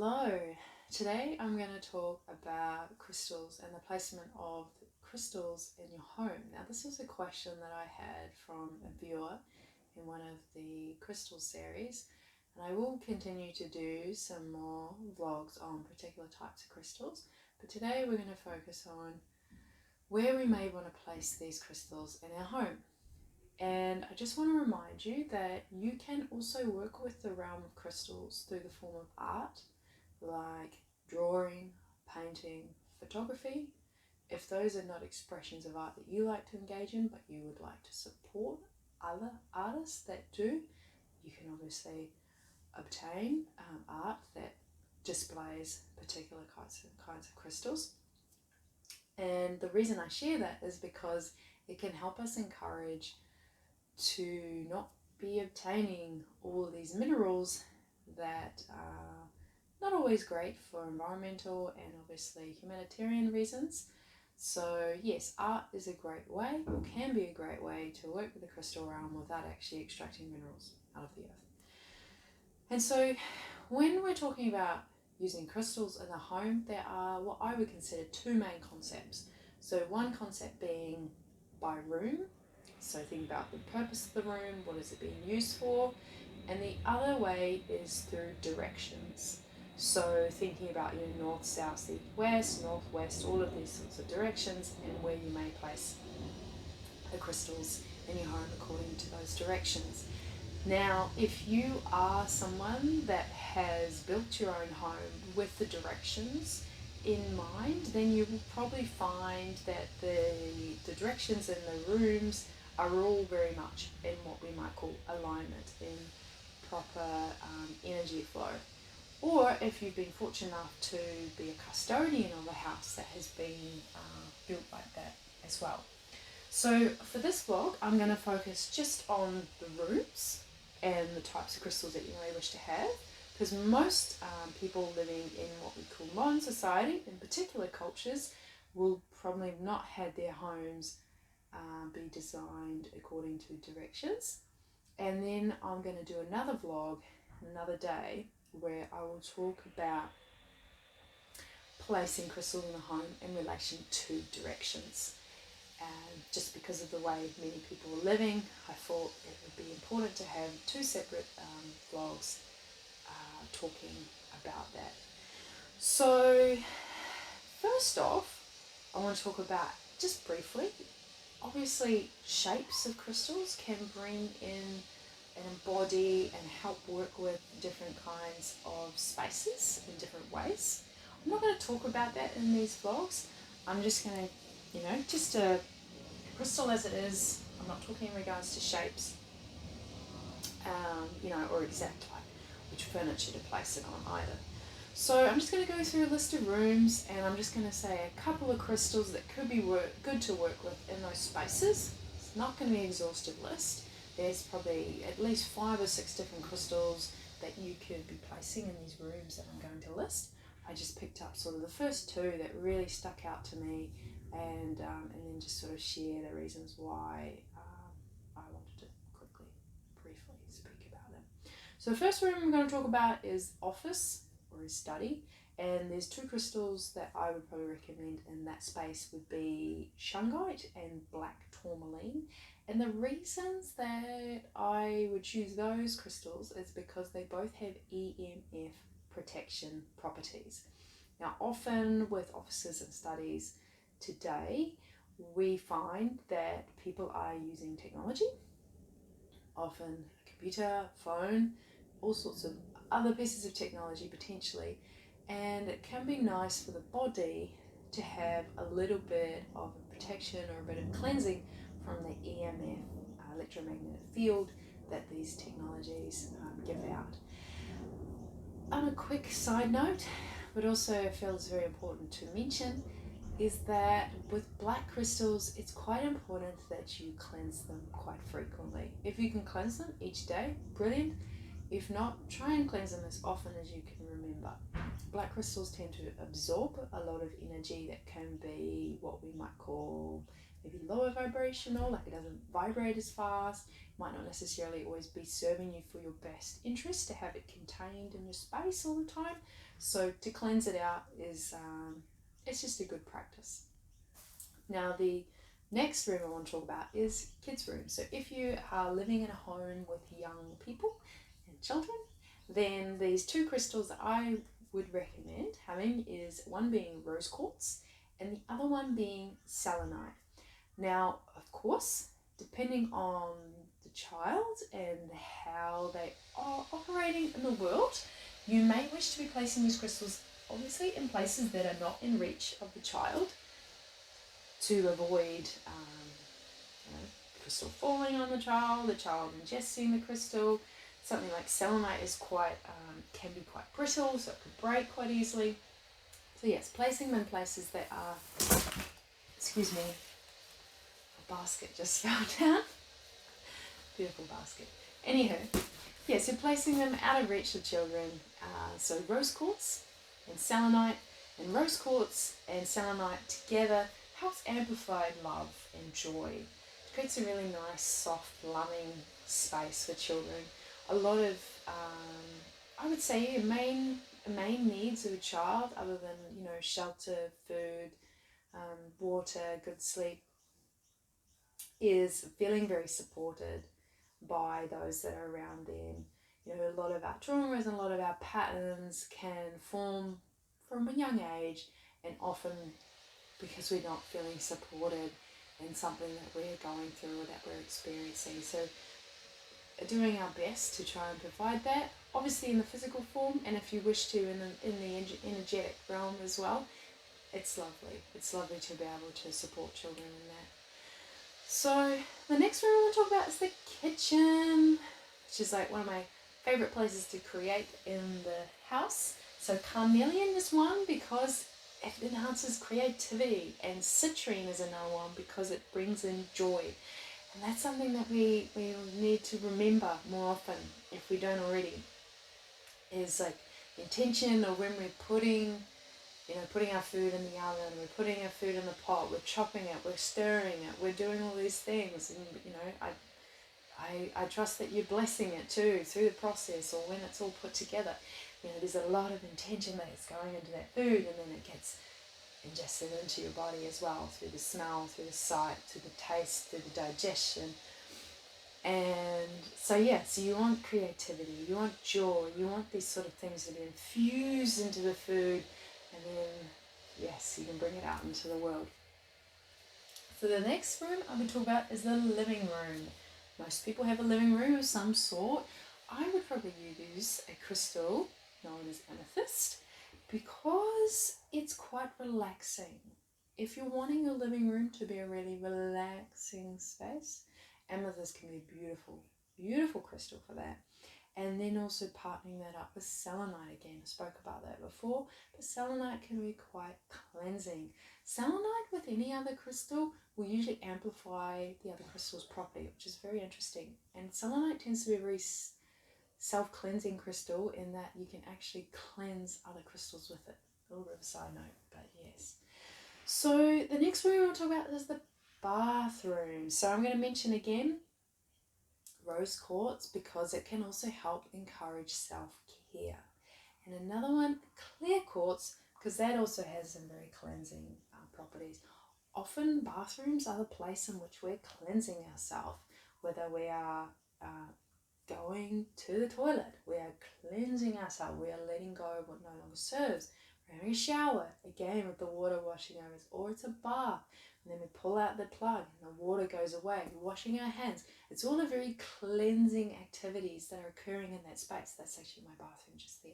Hello, today I'm going to talk about crystals and the placement of crystals in your home. Now, this was a question that I had from a viewer in one of the crystal series, and I will continue to do some more vlogs on particular types of crystals, but today we're going to focus on where we may want to place these crystals in our home. And I just want to remind you that you can also work with the realm of crystals through the form of art, like drawing, painting, photography. If those are not expressions of art that you like to engage in, but you would like to support other artists that do, you can obviously obtain art that displays particular kinds of crystals. And the reason I share that is because it can help us encourage to not be obtaining all of these minerals that are not always great for environmental and obviously humanitarian reasons. So yes, art is a great way, or can be a great way, to work with the crystal realm without actually extracting minerals out of the earth. And so when we're talking about using crystals in the home, there are what I would consider two main concepts. So one concept being by room. So think about the purpose of the room, what is it being used for, and the other way is through directions. So thinking about your north, south, east, west, northwest, all of these sorts of directions, and where you may place the crystals in your home according to those directions. Now, if you are someone that has built your own home with the directions in mind, then you will probably find that the directions in the rooms are all very much in what we might call alignment, in proper energy flow. Or if you've been fortunate enough to be a custodian of a house that has been built like that as well. So for this vlog, I'm going to focus just on the rooms and the types of crystals that you may wish to have, because most people living in what we call modern society, in particular cultures, will probably not have their homes be designed according to directions. And then I'm going to do another vlog another day where I will talk about placing crystals in the home in relation to directions. And just because of the way many people are living, I thought it would be important to have two separate vlogs talking about that. So first off, I want to talk about, just briefly, obviously shapes of crystals can bring in and embody and help work with different kinds of spaces in different ways. I'm not going to talk about that in these vlogs. I'm just going to, just a crystal as it is. I'm not talking in regards to shapes, or exact like which furniture to place it on either. So I'm just going to go through a list of rooms, and I'm just going to say a couple of crystals that could be good to work with in those spaces. It's not going to be an exhaustive list. There's probably at least 5 or 6 different crystals that you could be placing in these rooms that I'm going to list. I just picked up sort of the first 2 that really stuck out to me, and then just sort of share the reasons why I wanted to briefly speak about them. So the first room I'm going to talk about is office or is study, and there's 2 crystals that I would probably recommend in that space would be shungite and black tourmaline. And the reasons that I would choose those crystals is because they both have EMF protection properties. Now, often with offices and studies today, we find that people are using technology, often a computer, phone, all sorts of other pieces of technology potentially, and it can be nice for the body to have a little bit of a protection or a bit of cleansing from the EMF, electromagnetic field, that these technologies give out. On a quick side note, but also feels very important to mention, is that with black crystals, it's quite important that you cleanse them quite frequently. If you can cleanse them each day, brilliant. If not, try and cleanse them as often as you can remember. Black crystals tend to absorb a lot of energy that can be what we might call maybe lower vibrational, like it doesn't vibrate as fast, might not necessarily always be serving you for your best interest to have it contained in your space all the time. So to cleanse it out is it's just a good practice. Now the next room I want to talk about is kids' room. So if you are living in a home with young people and children, then these two crystals that I would recommend having is one being rose quartz and the other one being selenite. Now, of course, depending on the child and how they are operating in the world, you may wish to be placing these crystals obviously in places that are not in reach of the child to avoid crystal falling on the child ingesting the crystal. Something like selenite is can be quite brittle, so it could break quite easily. So yes, placing them in places that are, excuse me, a basket just fell down. Beautiful basket. Anywho, yeah, so placing them out of reach of children. So rose quartz and selenite, and rose quartz and selenite together helps amplify love and joy. It creates a really nice, soft, loving space for children. A lot of, I would say, main needs of a child, other than shelter, food, water, good sleep, is feeling very supported by those that are around them. A lot of our traumas and a lot of our patterns can form from a young age, and often because we're not feeling supported in something that we're going through or that we're experiencing. So doing our best to try and provide that, obviously in the physical form, and if you wish to in the energetic realm as well. It's lovely. It's lovely to be able to support children in that. So the next room I want to talk about is the kitchen, which is like one of my favorite places to create in the house. So carnelian is one because it enhances creativity, and citrine is another one because it brings in joy. And that's something that we need to remember more often, if we don't already, is like intention, or when we're putting our food in the oven, we're putting our food in the pot, we're chopping it, we're stirring it, we're doing all these things. And I trust that you're blessing it too through the process, or when it's all put together. There's a lot of intention that is going into that food, and then it gets ingested into your body as well, through the smell, through the sight, through the taste, through the digestion. And so you want creativity, you want joy, you want these sort of things to be infused into the food, and then yes, you can bring it out into the world. So the next room I'm going to talk about is the living room. Most people have a living room of some sort. I would probably use a crystal known as amethyst because it's quite relaxing. If you're wanting your living room to be a really relaxing space, amethyst can be a beautiful, beautiful crystal for that. And then also partnering that up with selenite again. I spoke about that before, but selenite can be quite cleansing. Selenite with any other crystal will usually amplify the other crystal's property, which is very interesting. And selenite tends to be a very self-cleansing crystal in that you can actually cleanse other crystals with it. A little bit of a side note, but yes. So the next room we'll talk about is the bathroom. So I'm going to mention again rose quartz because it can also help encourage self-care. And another one, clear quartz, because that also has some very cleansing properties. Often bathrooms are the place in which we're cleansing ourselves, whether we are going to the toilet, we are cleansing ourselves, we are letting go of what no longer serves. We're having a shower, again with the water washing over us, or it's a bath, and then we pull out the plug and the water goes away. We're washing our hands. It's all the very cleansing activities that are occurring in that space. That's actually my bathroom just there.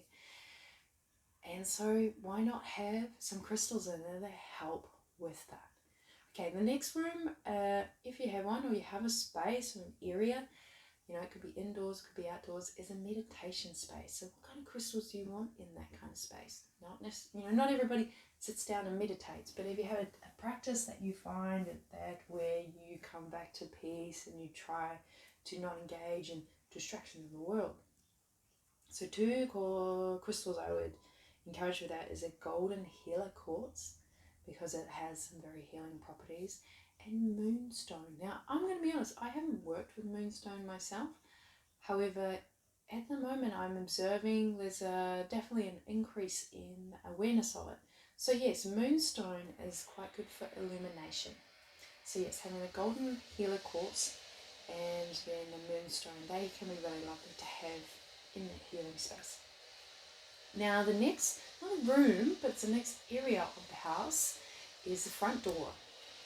And so why not have some crystals in there that help with that? Okay, the next room, if you have one or you have a space or an area, it could be indoors, it could be outdoors, is a meditation space. So what kind of crystals do you want in that kind of space? Not everybody sits down and meditates, but if you have a practice that you find that where you come back to peace and you try to not engage in distractions of the world. So two core crystals I would encourage with that is a golden healer quartz, because it has some very healing properties, and moonstone. Now, I'm going to be honest, I haven't worked with moonstone myself. However, at the moment I'm observing there's definitely an increase in awareness of it. So yes, moonstone is quite good for illumination. So yes, having a golden healer quartz and then the moonstone, they can be really lovely to have in that healing space. Now the next, not a room, but it's the next area of the house is the front door.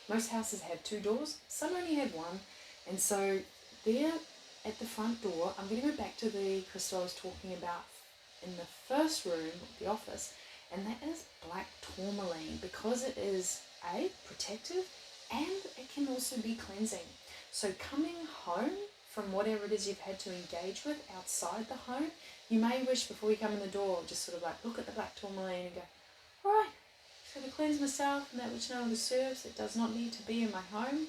Most houses have 2 doors, some only have 1, and so there at the front door, I'm going to go back to the crystal I was talking about in the first room, the office, and that is black tourmaline, because it is protective and it can also be cleansing. So coming home from whatever it is you've had to engage with outside the home, you may wish before you come in the door, just sort of like look at the black tourmaline and go, all right, so to cleanse myself from that which no longer serves, it does not need to be in my home.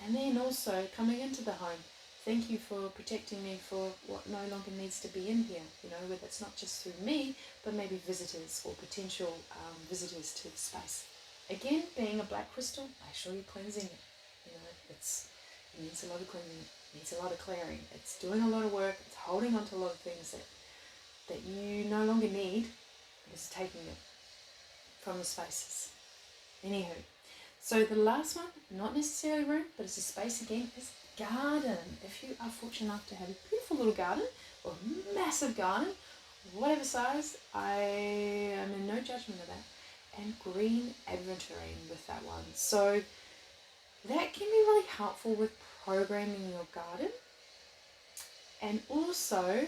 And then also coming into the home, thank you for protecting me for what no longer needs to be in here, whether it's not just through me, but maybe visitors or potential visitors to the space. Again, being a black crystal, make sure you're cleansing it. It needs a lot of cleansing, it needs a lot of clearing. It's doing a lot of work, it's holding on to a lot of things that you no longer need, it's taking it from the spaces. Anywho, so the last one, not necessarily room, but it's a space again, is garden. If you are fortunate enough to have a beautiful little garden or a massive garden, whatever size, I am in no judgment of that. And green aventurine with that one. So that can be really helpful with programming your garden and also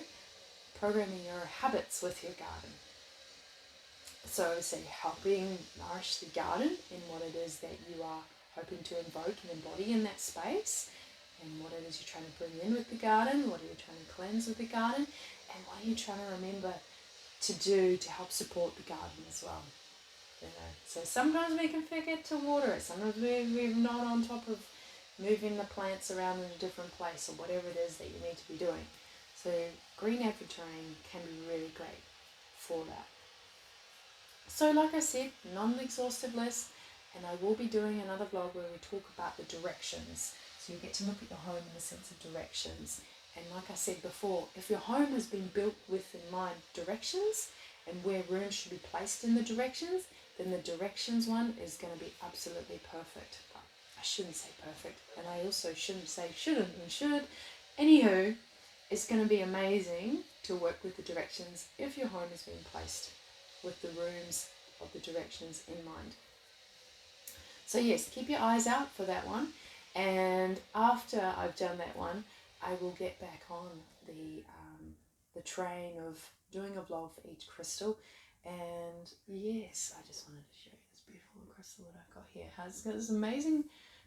programming your habits with your garden. So say helping nourish the garden in what it is that you are hoping to invoke and embody in that space, and what it is you're trying to bring in with the garden, what are you trying to cleanse with the garden, and what are you trying to remember to do to help support the garden as well. So sometimes we can forget to water it, sometimes we're not on top of moving the plants around in a different place or whatever it is that you need to be doing. So green aventurine can be really great for that. So like I said, not an exhaustive list, and I will be doing another vlog where we talk about the directions. So you get to look at your home in the sense of directions. And like I said before, if your home has been built with in mind directions and where rooms should be placed in the directions, then the directions one is going to be absolutely perfect. But I shouldn't say perfect, and I also shouldn't say shouldn't and should. Anywho, it's going to be amazing to work with the directions if your home has been placed with the rooms of the directions in mind. So yes, keep your eyes out for that one, and after I've done that one, I will get back on the train of doing a vlog for each crystal. And yes, I just wanted to show you this beautiful crystal that I've got here. It's got this amazing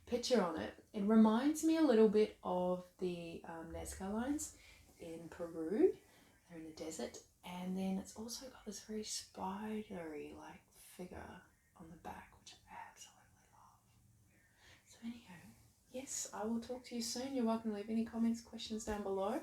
picture on it. It reminds me a little bit of the Nazca lines in Peru. They're in the desert. And then it's also got this very spidery-like figure on the back, which I absolutely love. So anyhow, yes, I will talk to you soon. You're welcome to leave any comments, questions down below.